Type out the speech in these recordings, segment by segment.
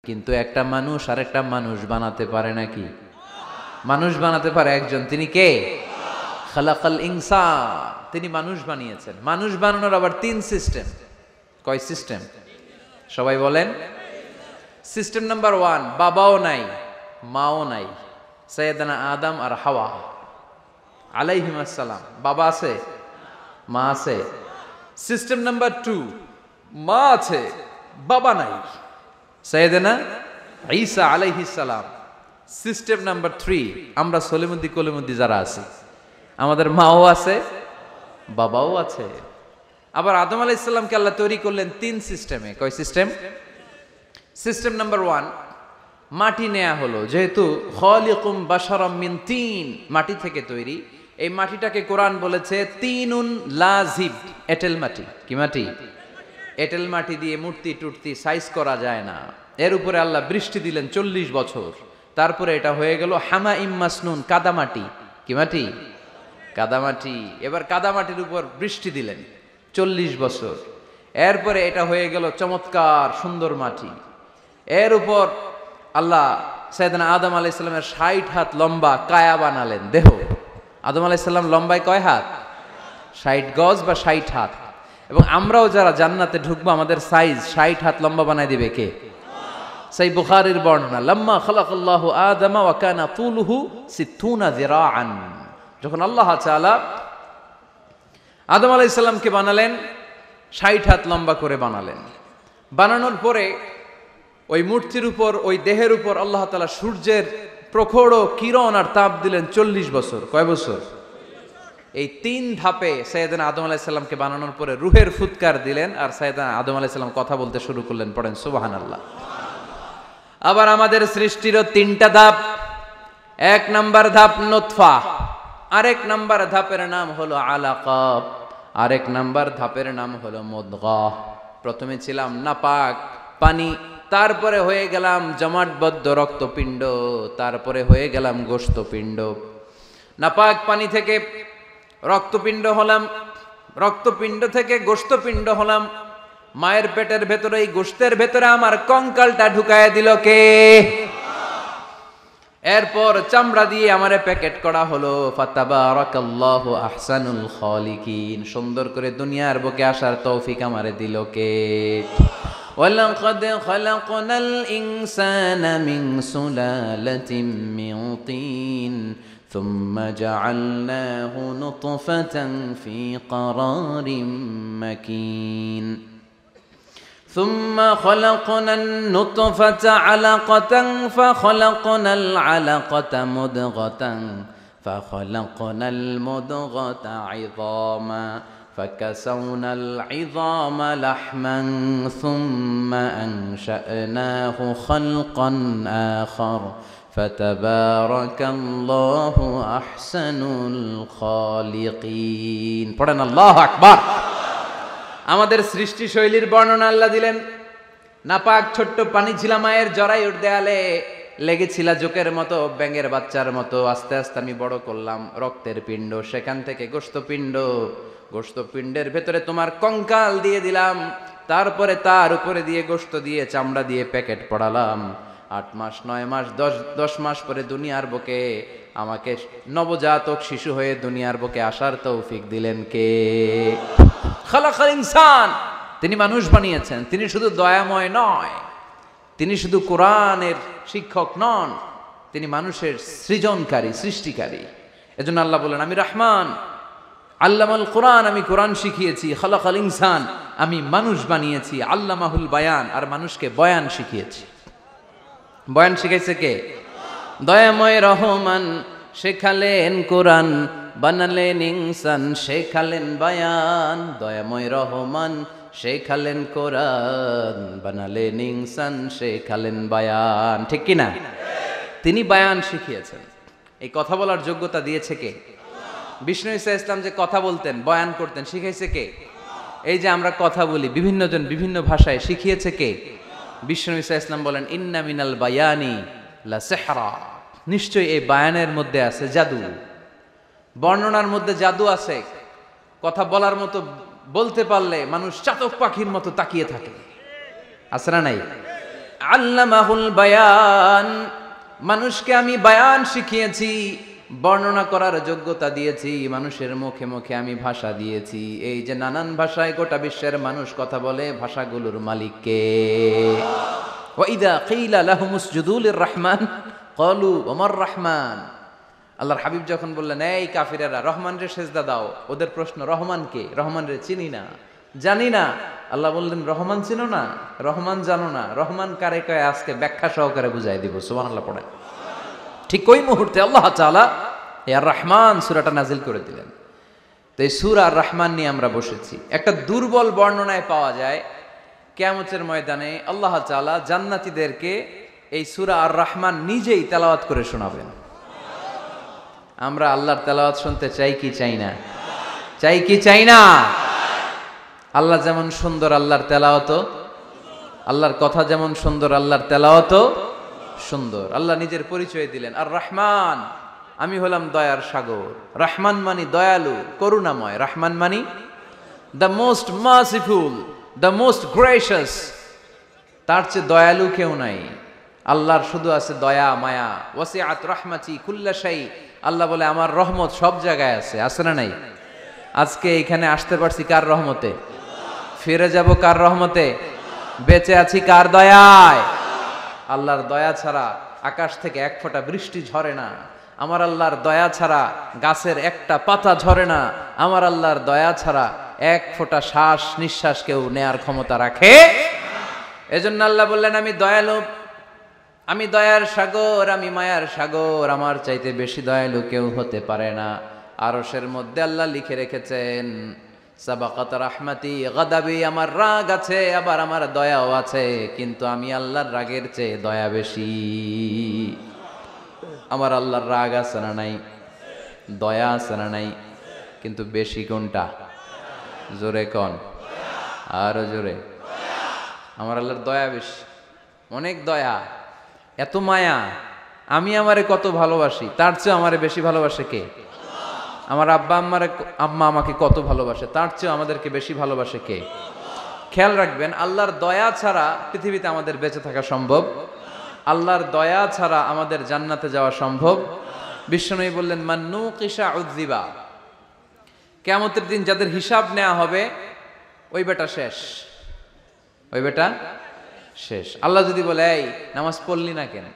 কিন্তু একটা মানুষ আরেকটা মানুষ বানাতে পারে নাকি? মানুষ বানাতে পারে একজন, তিনি কে? খালাকাল ইনসান, তিনি মানুষ বানিয়েছেন। মানুষ বানানোর আবার 3 সিস্টেম। কয় সিস্টেম? সবাই বলেন। সিস্টেম নাম্বার 1, বাবাও নাই মাও নাই, সাইয়েদানা আদম আর হাওয়া আলাইহিমুস সালাম। বাবা আছে, মা আছে। সিস্টেম নাম্বার 2, মা আছে বাবা নাই, সাইয়েদানা ঈসা আলাইহিস সালাম। সিস্টেম নাম্বার 3, আমরা সলিমুদ্দি কলিমুদ্দি যারা আছি, আমাদের মাও আছে বাবাও আছে। আবার আদম আলাইহিস সালামকে আল্লাহ তৈরি করলেন 3 সিস্টেমে। কয় সিস্টেম? সিস্টেম নাম্বার 1, মাটি নেয়া হলো, যেহেতু খালিকুম বাশারাম মিন তিন, মাটি থেকে তৈরি। এই মাটিটাকে কোরআন বলেছে তিনুন লাজিব, এঁটেল মাটি। কি মাটি? এঁটেল মাটি দিয়ে মূর্তি টুর্তি সাইজ করা যায় না। এর উপরে আল্লাহ বৃষ্টি দিলেন 40 বছর, তারপরে এটা হয়ে গেল হামাইম মাসনুন, কাদামাটি। কি মাটি? কাদামাটি। এবার কাদামাটির উপর বৃষ্টি দিলেন 40 বছর, এরপরে এটা হয়ে গেল চমৎকার সুন্দর মাটি। এর উপর আল্লাহ সাইয়েদনা আদম আলাইহিস সালামের 60 হাত লম্বা কায়া বানালেন, দেহ। আদম আলাইহিস সালাম লম্বায় কয় হাত? 60 গজ বা 60 হাত। এবং আমরাও যারা জান্নাতে ঢুকবো, আমাদের সাইজ 60 হাত লম্বা বানায় দিবে কে? সেই বুখারীর বর্ণনা, লাম্মা খালাকাল্লাহু আদমা ওয়া কানা তুলুহু 60 যিরাআন। যখন আল্লাহ তাআলা আদম আলাইহিস সালামকে বানালেন, 60 হাত লম্বা করে বানালেন। বানানোর পরে ওই মূর্তির উপর, ওই দেহের উপর আল্লাহ তাআলা সূর্যের প্রখর কিরণ আর তাপ দিলেন 40 বছর। কয় বছর? এই 3 ধাপে সাইয়েদনা আদম আলাইহিস সালামকে বানানোর পরে রূহের ফুৎকার দিলেন, আর সাইয়েদনা আদম আলাইহিস সালাম কথা বলতে শুরু করলেন। পড়েন সুবহানাল্লাহ। আবার আমাদের সৃষ্টিরও 3টা ধাপ। 1 নাম্বার ধাপ নুতফা, আরেক নাম্বার ধাপের নাম হলো আলাকা, আরেক নাম্বার ধাপের নাম হলো মুদগাহ। প্রথমে ছিলাম নাপাক পানি, তারপরে হয়ে গেলাম জমাটবদ্ধ রক্তপিণ্ড, তারপরে হয়ে গেলাম গোশতপিণ্ড। নাপাক পানি থেকে রক্তপিণ্ড হলাম, রক্তপিণ্ড থেকে গোশতপিণ্ড হলাম। মায়ের পেটের ভেতরে, এই গোশতের ভেতরে আমার কঙ্কালটা ঢুকায় দিল কে? এরপর চামড়া দিয়ে আমারে প্যাকেট করা হলো। ফাতাবারাকাল্লাহু আহসানুল খালিকিন। সুন্দর করে দুনিয়ার বুকে আসার তৌফিক আমারে দিল কে? ওয়ালাকাদ খালাকনাল ইনসানা মিন সুলালাতিন মিন তিন সুম্মা জাআলনাহু নুতফাতান ফি ক্বারারিম মাকিন ثم خلقنا النطفة علقة فخلقنا العلقة مضغة فخلقنا المضغة عظاما فكسونا العظام لحما ثم أنشأناه خلقا آخر فتبارك الله أحسن الخالقين. পড়েন আল্লাহু আকবার। আমাদের সৃষ্টি শৈলীর বর্ণনা আল্লাহ দিলেন। নাপাক ছোট্ট পানি ছিল মায়ের জরায়ুর দেয়ালে, লেগেছিল জোকের মতো, ব্যাঙের বাচ্চার মতো। আস্তে আস্তে আমি বড় করলাম রক্তের পিণ্ড, সেখান থেকে গোশতপিণ্ড, গোশতপিণ্ডের ভেতরে তোমার কঙ্কাল দিয়ে দিলাম, তারপরে তার উপরে দিয়ে গোশত দিয়ে চামড়া দিয়ে প্যাকেট পড়ালাম। 8 মাস 9 মাস 10 মাস পরে দুনিয়ার বুকে আমাকে নবজাতক শিশু হয়ে দুনিয়ার বুকে আসার তৌফিক দিলেন কে? খালাকাল ইনসান, তিনি মানুষ বানিয়েছেন। তিনি শুধু দয়াময় নয়, তিনি শুধু কোরআনের শিক্ষক নন, তিনি মানুষের সৃজনকারী, সৃষ্টিকারী। এজন্য আল্লাহ বলেন, আমি রহমান, আল্লামাল কোরআন, আমি কোরআন শিখিয়েছি। খালাকাল ইনসান, আমি মানুষ বানিয়েছি। আল্লামাহুল বায়ান, আর মানুষকে বয়ান শিখিয়েছি। বয়ান শিখাইছে কে? দয়াময় রহমান শেখালেন কোরআন, বানালেন ইনসান, শেখালেন বায়ান। দয়াময় রহমান শেখালেন কোরআন, বানালেন ইনসান, শেখালেন বায়ান। ঠিক কি না? তিনি বায়ান শিখিয়েছেন। এই কথা বলার যোগ্যতা দিয়েছে কে? বিষ্ণু ঈসা ইসলাম যে কথা বলতেন, বয়ান করতেন, শিখাইছে কে? এই যে আমরা কথা বলি, বিভিন্ন জন বিভিন্ন ভাষায়, শিখিয়েছে কে? বিষ্ণু ঈসা ইসলাম বলেন, ইন্না মিনাল বায়ানি লা সিহরা, নিশ্চয়ই এই বায়ানের মধ্যে আছে জাদু। বর্ণনার মধ্যে জাদু আছে। কথা বলার মতো, বলতে পারলে মানুষ চাতক পাখির মতো তাকিয়ে থাকে। আছে না নাই? আল্লামাহুল বায়ান, মানুষকে আমি বায়ান শিখিয়েছি, বর্ণনা করার যোগ্যতা দিয়েছি, মানুষের মুখে মুখে আমি ভাষা দিয়েছি। এই যে নানান ভাষায় গোটা বিশ্বের মানুষ কথা বলে, ভাষাগুলোর মালিক কে? ওয়া ইযা কিলা লাহুম উসজুদু লির-রাহমান ক্বালু ওমার রাহমান। আল্লাহর হাবিব যখন বললেন, এই কাফিরেরা রহমানের সেজদা দাও, ওদের প্রশ্ন রহমান কে? রহমান রে চিনি না, জানি না। আল্লাহ বললেন, রহমান চিনো না, রহমান জানো না, রহমান কারে কয় আজকে ব্যাখ্যা সহকারে বুঝাই দিব। সুবহানাল্লাহ পড়েন। ঠিক ওই মুহূর্তে আল্লাহ তাআলা আর রহমান সূরাটা নাজিল করে দিলেন। তো এই সূরা আর রহমান নিয়ে আমরা বসেছি। একটা দুর্বল বর্ণনায় পাওয়া যায় কিয়ামতের ময়দানে আল্লাহ তাআলা জান্নাতীদেরকে এই সূরা আর রহমান নিজেই তেলাওয়াত করে শোনাবেন। আমরা আল্লাহর তেলাওয়াত শুনতে চাই কি চাই না? চাই কি চাই না? আল্লাহ যেমন সুন্দর, আল্লাহর তেলাওয়াত, আল্লাহর কথা যেমন সুন্দর, আল্লাহর তেলাওয়াত সুন্দর। আল্লাহ নিজের পরিচয় দিলেন, আর রহমান, আমি হলাম দয়ার সাগর। রহমান মানি দয়ালু, করুণাময়। রহমান মানি the most merciful, the most gracious. তার চেয়ে দয়ালু কেউ নাই। আল্লাহর শুধু আছে দয়া মায়া। ওয়াসিআত রাহমাতি কুল্লা শাই। আল্লাহ বলে আমার রহমত সব জায়গায় আছে। আছে না নাই? আজকে এখানে আসতে পারছি কার রহমতে? ফিরে যাব কার রহমতে? বেঁচে আছি কার দয়ায়? আল্লাহর দয়া ছাড়া আকাশ থেকে এক ফোঁটা বৃষ্টি ঝরে না। আমার আল্লাহর দয়া ছাড়া গাছের একটা পাতা ঝরে না। আমার আল্লাহর দয়া ছাড়া এক ফোঁটা শ্বাস নিঃশ্বাস কেউ নেয়ার ক্ষমতা রাখে। এজন্য আল্লাহ বললেন, আমি দয়ালু, আমি দয়ার সাগর, আমি মায়ার সাগর, আমার চাইতে বেশি দয়ালু কেউ হতে পারে না। আরশের মধ্যে আল্লাহ লিখে রেখেছেন, সাবাকাত রাহমাতি গাদাবি, আমার রাগ আছে, আবার আমার দয়াও আছে, কিন্তু আমি আল্লাহর রাগের চেয়ে দয়া বেশি। আমার আল্লাহর রাগ আছে না নাই? দয়া আছে না নাই? কিন্তু বেশি কোনটা? জোরে কোন, আরো জোরে। আমার আল্লাহর দয়া বেশি, অনেক দয়া, এত মায়া। আমি আমারে কত ভালোবাসি, তার চেয়ে আমারে বেশি ভালোবাসে কে? আমার আম্মা আমাকে কত ভালোবাসে, তার চেয়ে আমাদেরকে বেশি ভালোবাসে কে? খেয়াল রাখবেন, আল্লাহর দয়া ছাড়া পৃথিবীতে আমাদের বেঁচে থাকা সম্ভব, আল্লাহর দয়া ছাড়া আমাদের জান্নাতে যাওয়া সম্ভব। বিশ্বনবী বললেন, মান নুকিশা উযযিবা, কিয়ামতের দিন যাদের হিসাব নেওয়া হবে ওই বেটা শেষ, ওই বেটা শেষ। আল্লাহ যদি বলে, এই নামাজ পড়লি না কেন,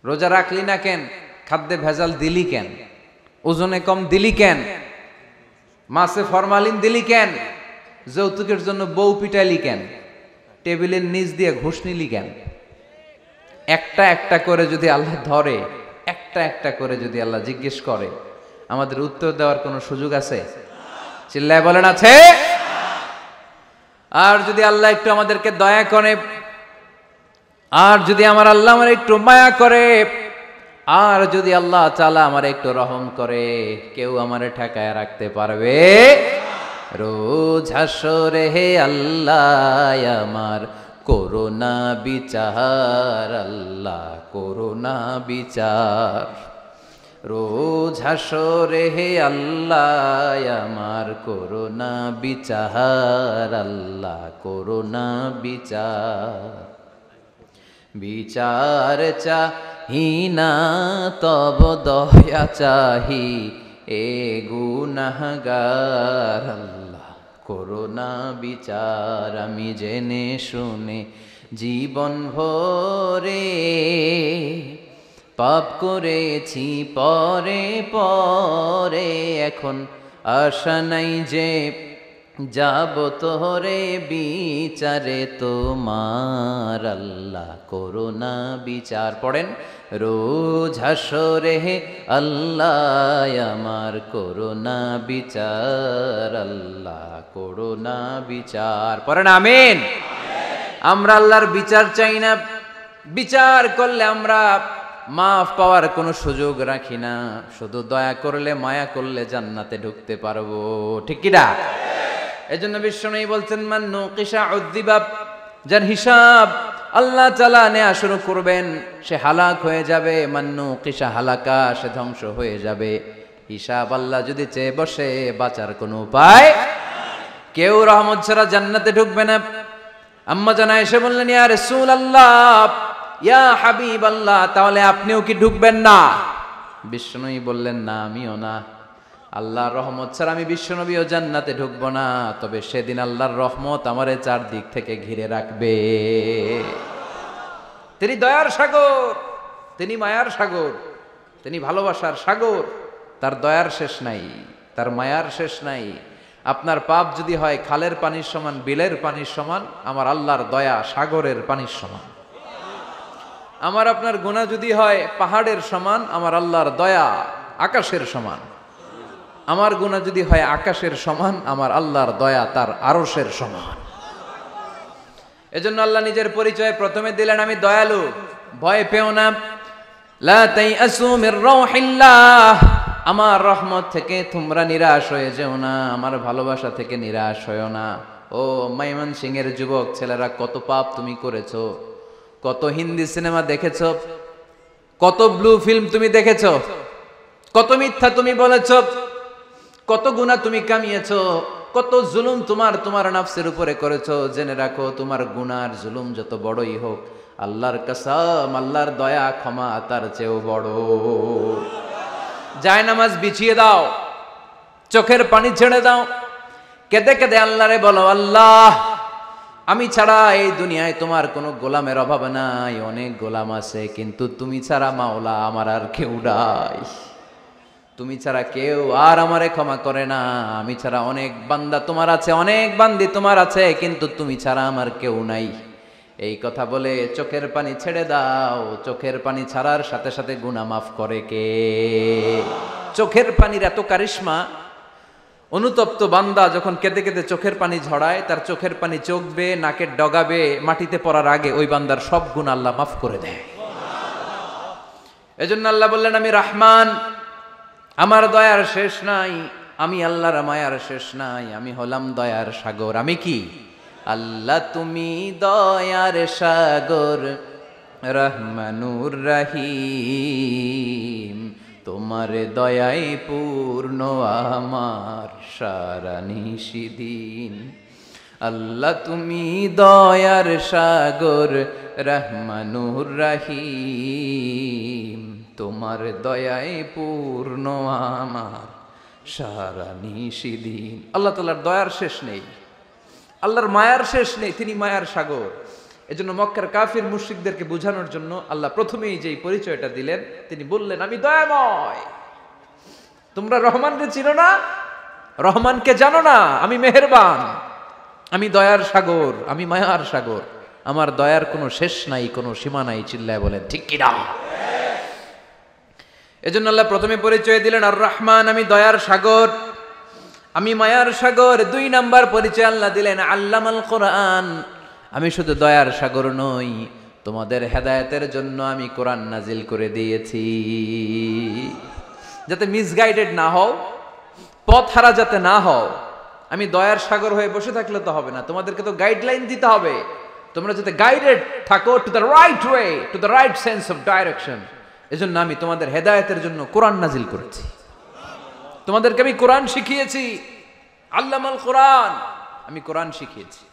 রোজা রাখলি না কেন, খাদ্যে ভেজাল দিলি কেন, ওজনে কম দিলি কেন, মাছে ফরমালিন দিলি কেন, যৌতুকের জন্য বউ পিটাইলি কেন, টেবিলের নিচ দিয়ে ঘুষ নিলি কেন, একটা একটা করে যদি আল্লাহ ধরে, একটা একটা করে যদি আল্লাহ জিজ্ঞেস করে, আমাদের উত্তর দেওয়ার কোনো সুযোগ আছে? চিল্লায় বলেন আছে? আর যদি আল্লাহ একটু আমাদেরকে দয়া করে, আর যদি আমার আল্লাহ আমার একটু মায়া করে, আর যদি আল্লাহ তাআলা আমার একটু রহম করে, কেউ আমারে ঠেকায় রাখতে পারবে? রোজ হাসরে হে আল্লাহ আমার করোনা বিচার, আল্লাহ করোনা বিচার। রোজ হাসরে হে আল্লাহ আমার করোনা বিচার, আল্লাহ করোনা বিচার। বিচার চাহি না তব দয়া চাহি, এ গুনাহগার, আল্লাহ করোনা বিচার। আমি জেনে শুনে জীবন ভরে পাপ করেছি পরে পরে, এখন আশা নাই যে যাব তোরে বিচারে তোমার, আল্লাহ করোনা বিচার। পড়েন, রোজ হাসরে হে আল্লাহ আমার করোনা বিচার, আল্লাহ করোনা বিচার। পড়েন আমিন। আমরা আল্লাহর বিচার চাই না। বিচার করলে আমরা মাফ পাওয়ার কোনো সুযোগ রাখি না, শুধু দয়া করলে মায়া করলে জান্নাতে ঢুকতে পারবো। ঠিক কি না? এজন্য বিশ্বনবী বলছেন, মান নুকিশা উযযিবা, যার হিসাব আল্লাহ তাআলা নেওয়া শুরু করবেন সে হালাক হয়ে যাবে। মান নুকিশা হালাকা, সে ধ্বংস হয়ে যাবে। হিসাব আল্লাহ যদি চেয়ে বসে, বাঁচার কোনো উপায়? কেউ রহমত ছাড়া জান্নাতে ঢুকবে না। আম্মা জান আয়েশা বললেন, ইয়া রাসূলুল্লাহ, ইয়া হাবিবাল্লাহ, তাহলে আপনিও কি ঢুকবেন না? বিশ্বনবী বললেন, না, আমিও না। আল্লাহর রহমত ছাড়া আমি বিশ্বনবীও জান্নাতে ঢুকবো না, তবে সেদিন আল্লাহর রহমত আমারে চারদিক থেকে ঘিরে রাখবে। তিনি দয়ার সাগর, তিনি মায়ার সাগর, তিনি ভালোবাসার সাগর। তার দয়ার শেষ নাই, তার মায়ার শেষ নাই। আপনার পাপ যদি হয় খালের পানির সমান, বিলের পানির সমান, আমার আল্লাহর দয়া সাগরের পানির সমান। আমার আপনার গুনাহ যদি হয় পাহাড়ের সমান, আমার আল্লাহর দয়া আকাশের সমান। আমার গুনাহ যদি হয় আকাশের সমান, আমার আল্লাহর দয়া তার আরশের সমান। এজন্য আল্লাহ নিজের পরিচয় প্রথমে দিলেন, আমি দয়ালু, ভয় পেও না। লা তাইআসু মির রাউহিল্লাহ, আমার রহমত থেকে তোমরা নিরাশ হয়ে যেও না, আমার ভালোবাসা থেকে নিরাশ হয়েও না। ও ময়মনসিংহের যুবক ছেলেরা, কত পাপ তুমি করেছো, কত হিন্দি সিনেমা দেখেছো, কত ব্লু ফিল্ম তুমি দেখেছো, কত মিথ্যা তুমি বলেছো, কত গুনাহ তুমি কামিয়েছো, কত জুলুম তোমার নাফসের উপরে করেছো। জেনে রাখো, তোমার গুনার জুলুম যত বড়ই হোক, আল্লাহর কসম, আল্লাহর দয়া ক্ষমা তার চেয়েও বড়। জায়নামাজ বিছিয়ে দাও, চোখের পানি ছেড়ে দাও, কেঁদে কেঁদে আল্লাহরে বলো, আল্লাহ, আমি ছাড়া এই দুনিয়ায় তোমার কোনো গোলামের অভাব নাই, অনেক গোলাম আছে, কিন্তু তুমি ছাড়া মাওলা আমার আর কেউ নাই। তুমি ছাড়া কেউ আর আমারে ক্ষমা করে না। আমি ছাড়া অনেক বান্দা তোমার আছে, অনেক বান্দি তোমার আছে, কিন্তু তুমি ছাড়া আমার কেউ নাই। এই কথা বলে চোখের পানি ছেড়ে দাও। চোখের পানি ছাড়ার সাথে সাথে গুনাহ মাফ করে কে? চোখের পানির এত কারিশমা, অনুতপ্ত বান্দা যখন কেঁদে কেঁদে চোখের পানি ঝরায়, তার চোখের পানি চোখ বেয়ে নাকের ডগাবে মাটিতে পড়ার আগে ওই বান্দার সব গুনাহ আল্লাহ মাফ করে দেয়। এজন্য আল্লাহ বললেন, আমি রহমান, আমার দয়ার শেষ নাই, আমি আল্লাহর মায়ার শেষ নাই, আমি হলাম দয়ার সাগর। আমি কি? আল্লাহ তুমি দয়ার সাগর, রহমানুর রহিম, তোমার দয়ায় পূর্ণ আমার সারা নিশিদিন। আল্লাহ তুমি দয়ার সাগর, রহমানুর রহিম, তোমার দয়ায় পূর্ণ আমার সারা নিশিদিন। আল্লাহ তাআলার দয়ার শেষ নেই, আল্লাহর মায়ার শেষ নেই, তিনি মায়ার সাগর। এজন্য মক্কার কাফির মুশরিকদেরকে বোঝানোর জন্য আল্লাহ প্রথমেই যেই পরিচয়টা দিলেন, তিনি বললেন, আমি দয়াময়। তোমরা রহমানকে চিনো না, রহমানকে জানো না, আমি মেহেরবান, আমি দয়ার সাগর, আমি মায়ার সাগর, আমার দয়ার কোনো শেষ নাই, কোনো সীমা নাই। চিল্লায় বলেন ঠিক কিনা? এজন্য আল্লাহ প্রথমে পরিচয় দিলেন আর রহমান, আমি দয়ার সাগর, আমি মায়ার সাগর। 2 নাম্বার পরিচয় আল্লাহ দিলেন আল্লামাল কোরআন, আমি শুধু দয়ার সাগর নই, তোমাদের হেদায়েতের জন্য আমি কোরআন নাজিল করে দিয়েছি, যাতে মিসগাইডেড না হও, পথ হারা যাতে না হও। আমি দয়ার সাগর হয়ে বসে থাকলে তো হবে না, তোমাদেরকে তো গাইডলাইন দিতে হবে, তোমরা যাতে গাইডেড থাকো to the right way, to the right sense of direction. এজন্য আমি তোমাদের হেদায়েতের জন্য কোরআন নাজিল করেছি, তোমাদেরকে আমি কোরআন শিখিয়েছি। আল্লামাল কোরআন, আমি কোরআন শিখিয়েছি।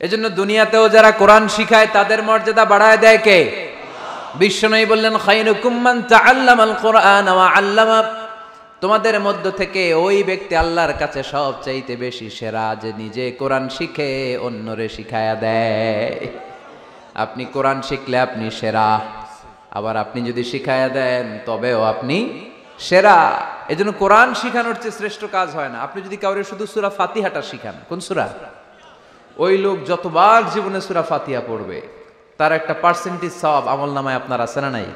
এজন্য দুনিয়াতেও যারা কোরআন শিখায় তাদের মর্যাদা বাড়ায় দেয় কে? বিশ্বনবী বললেন, খায়রুকুম মান তাআল্লামাল কোরআন ওয়া আল্লামা, তোমাদের মধ্য থেকে ওই ব্যক্তি আল্লাহর কাছে সবচাইতে বেশি সেরা, যে নিজে কোরআন শিখে অন্যরে শিখায়া দেয়। আপনি কোরআন শিখলে আপনি সেরা, আবার আপনি যদি শিখায়া দেন তবেও আপনি সেরা। এজন্য কোরআন শিখানোর চেয়ে শ্রেষ্ঠ কাজ হয় না। আপনি যদি কাউরে শুধু সূরা ফাতিহাটা শিখান, কোন সূরা, ওই লোক যতবার জীবনে সূরা ফাতিহা পড়বে তার একটা পার্সেন্টেজ সওয়াব আমলনামায় আপনার আছে না নাই?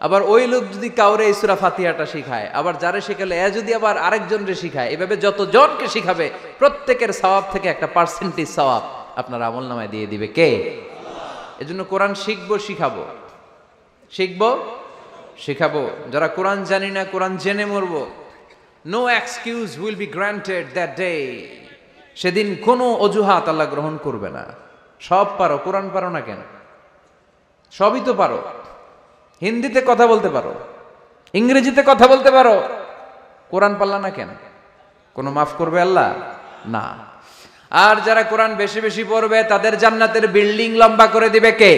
আবার ওই লোক যদি কাউরে এই সূরা ফাতিহাটা শিখায়, আবার যারে শিখালে এ যদি আবার আরেকজনরে শিখায়, এভাবে যতজনকে শিখাবে প্রত্যেকের সওয়াব থেকে একটা পার্সেন্টেজ সওয়াব আপনার আমলনামায় দিয়ে দিবে কে? এজন্য কোরআন শিখবো, শিখাবো, শিখবো, শিখাবো। যারা কোরআন জানি না, কোরআন জেনে মরবো, no excuse will be granted that day. সেদিন কোনো অজুহাত আল্লাহ গ্রহণ করবে না। সব পারো, কোরআন পারো না কেন? সবই তো পারো। হিন্দিতে কথা বলতে পারো, ইংরেজিতে কথা বলতে পারো, কোরআন পারলা না কেন? কোনো মাফ করবে আল্লাহ? না। আর যারা কোরআন বেশি বেশি পড়বে তাদের জান্নাতের বিল্ডিং লম্বা করে দিবে কে?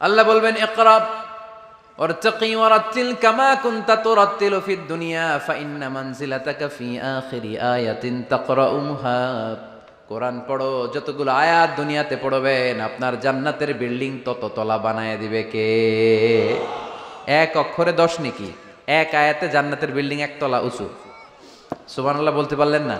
আল্লাহ বলবেন ইকরা ওয়ারতাকি ওয়ারাতিল কামা কুনতা তুরাতিলু ফিদ দুনিয়া ফাইন্না মানজিলাতাকা ফি আখিরি আয়াতিন তাকরাউহা। কোরআন পড়ো, যতগুলো আয়াত দুনিয়াতে পড়বেন আপনার জান্নাতের বিল্ডিং তত তলা বানায় দিবে কে? এক অক্ষরে 10 নেকি, এক আয়াতে জান্নাতের বিল্ডিং এক তলা উঁচু। সুবহানাল্লাহ বলতে পারলেন না?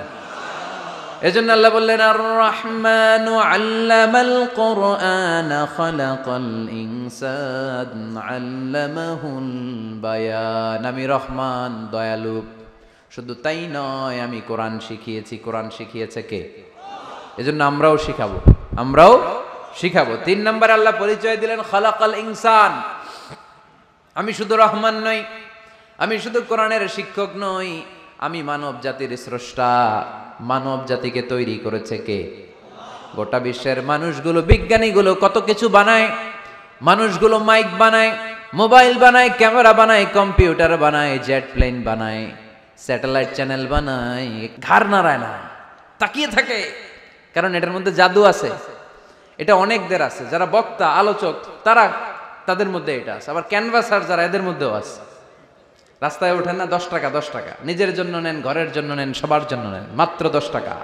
এজন্য আল্লাহ বললেন আর রহমানু আল্লামাল কুরআন খালাকাল ইনসান আল্লামাহুল বায়ান। আমি রহমান, দয়ালু। শুধু তাই নয়, আমি কোরআন শিখিয়েছি। কোরআন শিখিয়েছে কে? এজন্য আমরাও শিখাবো, আমরাও শিখাবো। 3 নম্বরে আল্লাহ পরিচয় দিলেন খালাকাল ইনসান। আমি শুধু রহমান নই, আমি শুধু কোরআনের শিক্ষক নই, আমি মানব জাতির স্রষ্টা। মানব জাতিকে তৈরি করেছে কে? গোটা বিশ্বের মানুষগুলো, বিজ্ঞানীগুলো কত কিছু বানায়। মানুষগুলো মাইক বানায়, মোবাইল বানায়, ক্যামেরা বানায়, কম্পিউটার বানায়, জেট প্লেন বানায়, স্যাটেলাইট চ্যানেল বানায়। ঘাড় নাড়ায় না, তাকিয়ে থাকে, কারণ এটার মধ্যে জাদু আছে। এটা অনেকদের আছে, যারা বক্তা আলোচক তারা, তাদের মধ্যে এটা আছে। আবার ক্যানভাসার যারা, এদের মধ্যেও আছে। রাস্তায় ওঠেন না 10 টাকা 10 টাকা, নিজের জন্য নেন, ঘরের জন্য নেন, সবার জন্য নেন, মাত্র 10 টাকা।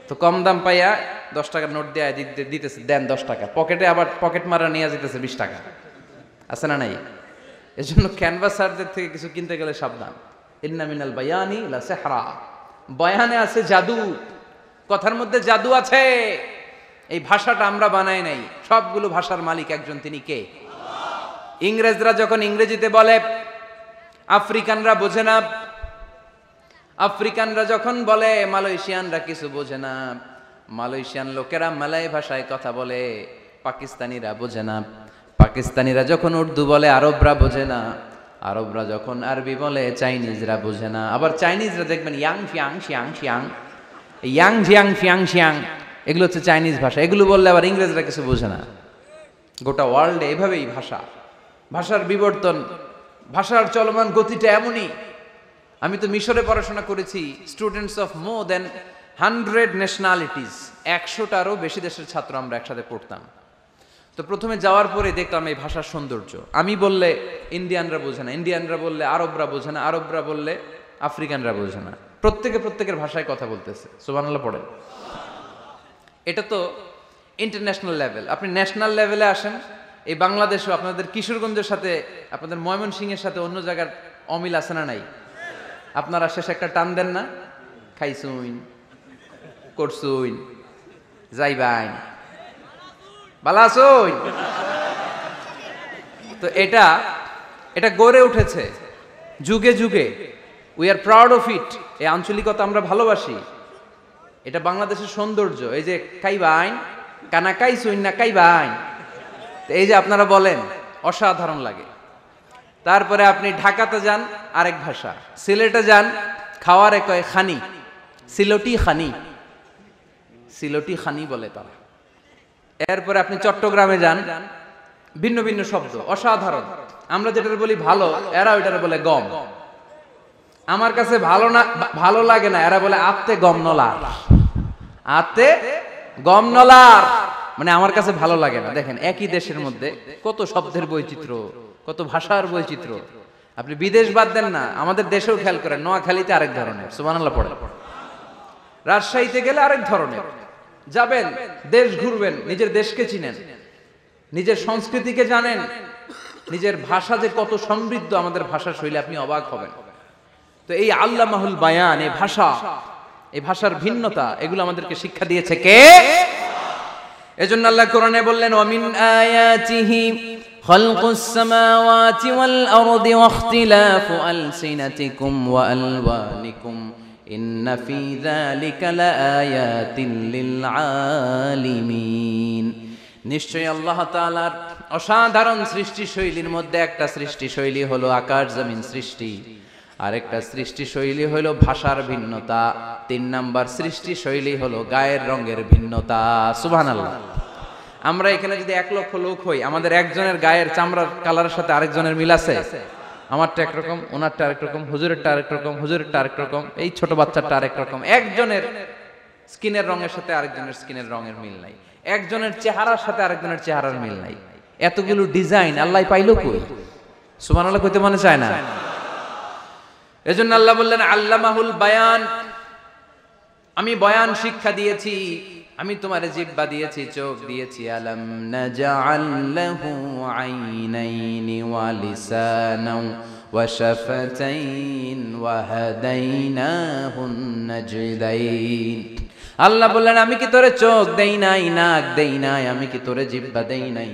তো কম দাম পাইয়া 10 টাকার নোট দিয়ে দিতেছে, দেন 10 টাকা, পকেটে আবার পকেট মারা নিয়ে যেতেছে 20 টাকা। আছে না নাই? এই জন্য ক্যানভাসারদের থেকে কিছু কিনতে গেলে সাবধান। ইন্না মিনাল বায়ানি লা সিহরা। বয়ানে আছে জাদু, কথার মধ্যে জাদু আছে। এই ভাষাটা আমরা বানাই নাই, সবগুলো ভাষার মালিক একজন, তিনি কে? ইংরেজরা যখন ইংরেজিতে বলে আফ্রিকানরা বোঝে না, আফ্রিকানরা যখন বলে মালয়েশিয়ানরা কিছু বোঝে না, মালয়েশিয়ান লোকেরা মালয় ভাষায় কথা বলে, পাকিস্তানিরা বোঝে না, পাকিস্তানিরা যখন উর্দু বলে আরবরা বোঝে না, আরবরা যখন আরবি বলে চাইনিজরা বোঝে না। আবার চাইনিজরা দেখবেন Yang Fiang Shiang Shiang, Yang Zhiang Fiang Shiang, এগুলো হচ্ছে চাইনিজ ভাষা। এগুলো বললে আবার ইংরেজরা কিছু বোঝে না। গোটা ওয়ার্ল্ডে এভাবেই ভাষা, ভাষার বিবর্তন, ভাষার চলমান গতিটা এমনই। আমি তো মিশরে পড়াশোনা করেছি, students of more than 100 nationalities, 100টারও বেশি দেশের ছাত্র আমরা একসাথে পড়তাম। তো প্রথমে যাওয়ার পরে দেখলাম এই ভাষার সৌন্দর্য। আমি বললে ইন্ডিয়ানরা বোঝে না, ইন্ডিয়ানরা বললে আরবরা বোঝে না, আরবরা বললে আফ্রিকানরা বোঝে না। প্রত্যেকে প্রত্যেকের ভাষায় কথা বলতেছে। সুবহানাল্লাহ পড়েন। এটা তো ইন্টারন্যাশনাল লেভেল। আপনি ন্যাশনাল লেভেলে আসেন, এই বাংলাদেশও আপনাদের কিশোরগঞ্জের সাথে, আপনাদের ময়মনসিংহের সাথে অন্য জায়গার অমিল আছে না নাই? আপনারা শেষে একটা টান দেন না, খাইছুইন, করছুইন, যাইবাইন, বালাসুইন। তো এটা গড়ে উঠেছে যুগে যুগে। We are proud of it. এই আঞ্চলিকতা আমরা ভালোবাসি, এটা বাংলাদেশের সৌন্দর্য। এই যে কাইবাইন, কানা কাইছুইন না কাইবাইন, এই যে আপনারা বলেন, অসাধারণ লাগে। তারপরে আপনি ঢাকাতে যান, আরেক ভাষা। সিলেটে যান, খাওয়ারে কয় খানি, সিলটি খানি, সিলটি খানি বলে তারা। এরপরে আপনি চট্টগ্রামে যান, ভিন্ন ভিন্ন শব্দ, অসাধারণ। আমরা যেটা বলি ভালো, এরা ওইটারে বলে গম। আমার কাছে ভালো না, ভালো লাগে না, এরা বলে আত্তে গম নলার, আত্তে গম নলার, মানে আমার কাছে ভালো লাগে না। দেখেন একই দেশের মধ্যে কত শব্দের বৈচিত্র্য, কত ভাষার বৈচিত্র্য। আপনি বিদেশ বাদ দেন না, আমাদের দেশেও খেয়াল করেন, নোয়াখালীতে আরেক ধরনের, সুবহানাল্লাহ পড়ে, রাজশাহীতে গেলে আরেক ধরনের। যাবেন, দেশ ঘুরবেন, নিজের দেশকে চিনেন, নিজের সংস্কৃতিকে জানেন, নিজের ভাষা যে কত সমৃদ্ধ, আমাদের ভাষা শৈলী, আপনি অবাক হবেন। তো এই আল্লামাহুল বায়ান, এই ভাষা, এই ভাষার ভিন্নতা, এগুলো আমাদেরকে শিক্ষা দিয়েছে কে? এজন্য আল্লাহ কোরআনে বললেন ওয়ামিন আয়াতিহি খালকুস সামাওয়াতি ওয়াল আরদি ওয়াখতিলাফু আলসিনাতিকুম ওয়া আলওয়ানিকুম ইন্না ফি যালিকা লাআয়াতিন লিল আলিমিন। নিশ্চয়ই আল্লাহ তাআলার অসাধারণ সৃষ্টি শৈলীর মধ্যে একটা সৃষ্টি শৈলী হলো আকাশ জমিন সৃষ্টি, আরেকটা সৃষ্টি শৈলী হলো ভাষার ভিন্নতা, 3 নাম্বার সৃষ্টি শৈলী হলো গায়ের রঙের ভিন্নতা। সুবহানাল্লাহ। আমরা এখানে যদি 1 লক্ষ লোক হই, আমাদের একজনের গায়ের চামড়ার কালারের সাথে আরেকজনের মিল আছে? আমারটা একরকম, ওনারটা আরেক রকম, হুজুরেরটা আরেক রকম, হুজুরেরটা আরেক রকম, এই ছোট বাচ্চাটা আরেক রকম। একজনের স্কিনের রঙের সাথে আরেকজনের স্কিনের রঙের মিল নাই, একজনের চেহারার সাথে আরেকজনের চেহারার মিল নাই, এতগুলো ডিজাইন আল্লাহ পাইলো কই? সুবহানাল্লাহ কইতে মনে চায় না? এজন্য আল্লাহ বললেন আল্লামাহুল বায়ান, আমি বয়ান শিক্ষা দিয়েছি, আমি তোমারে জিহ্বা দিয়েছি, চোখ দিয়েছি। আলাম নাজআল লাহু আইনাইনি ওয়া লিসানাও ওয়া শাফাতাইন ওয়া হাদাইনাহুন নাজদাইন। আল্লাহ বললেন আমি কি তোরে চোখ দেই নাই, নাক দেই নাই, আমি কি তোরে জিহ্বা দেই নাই,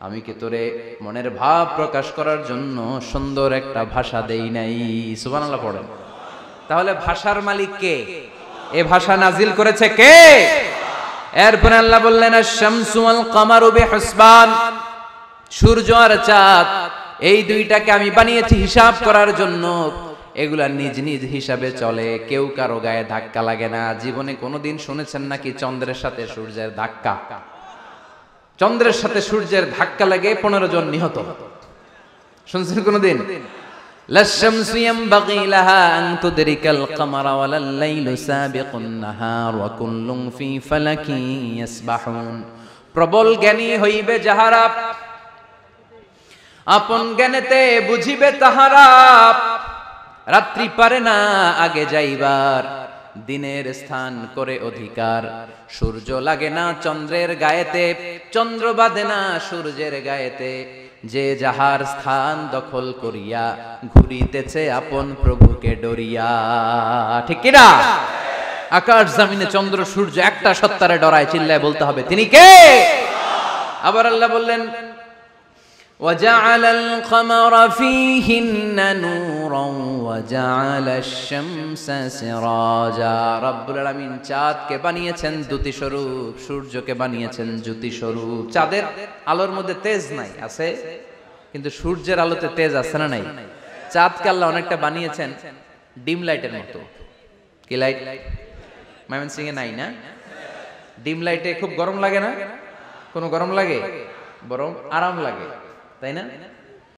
আমি কি তোরে মনের ভাব প্রকাশ করার জন্য সুন্দর একটা ভাষা দেই নাই? সুবহানাল্লাহ পড়েন। তাহলে ভাষার মালিক কে? এ ভাষা নাজিল করেছে কে? এরপর আল্লাহ বললেন আশ-শামসু ওয়াল কামারু বিহুসবান, সূর্য আর চাঁদ এই দুইটাকে আমি বানিয়েছি হিসাব করার জন্য। এগুলা নিজ নিজ হিসাবে চলে, কেউ কারো গায়ে ধাক্কা লাগে না। জীবনে কোনোদিন শুনেছেন নাকি চন্দ্রের সাথে সূর্যের ধাক্কা? চন্দ্রের সাথে সূর্যের ধাক্কা লাগে 15 জন নিহত, শুনছেন কোনোদিন? লাশ-শামসু ইয়ানবাগি লাহা আন তুদরিকাল কামারা ওয়ালাল লাইলু সাবিকুন নাহার ওয়া কুল্লুন ফি ফালাকিন ইয়াসবাহুন। প্রবল জ্ঞানী হইবে যাহারা, আপন জ্ঞানেতে বুঝিবে তাহারা। রাত্রি পারে না আগে যাইবার, দিনের স্থান করে অধিকার। সূর্য লাগে না চন্দ্রের গায়েতে, চন্দ্র বাঁধে না সূর্যের গায়েতে। যে যাহার স্থান দখল করিয়া ঘুরিতেছে আপন প্রভুকে ডরিয়া। ঠিক কি না? আকাশ জমিনে চন্দ্র সূর্য একটা সত্তারে ডরায়, চিল্লায় বলতে হবে তিনি কে? আবার আল্লাহ বললেন وَجَعَلَ الْقَمَرَ فِيهِنَّ نُورًا وَجَعَلَ الشَّمْسَ سِرَاجًا। রব্বুল আলামিন চাঁদকে বানিয়েছেন দ্যুতি স্বরূপ, সূর্যকে বানিয়েছেন জ্যোতি স্বরূপ। চাঁদের আলোর মধ্যে তেজ নাই, আছে, কিন্তু সূর্যের আলোতে তেজ আছে না নাই? চাঁদকে আল্লাহ অনেকটা বানিয়েছেন ডিম লাইটের মতো। কি লাইট? ময়মনসিং এ নাই না? ডিম লাইটে খুব গরম লাগে না? কোনো গরম লাগে? বরং আরাম লাগে, তাই না?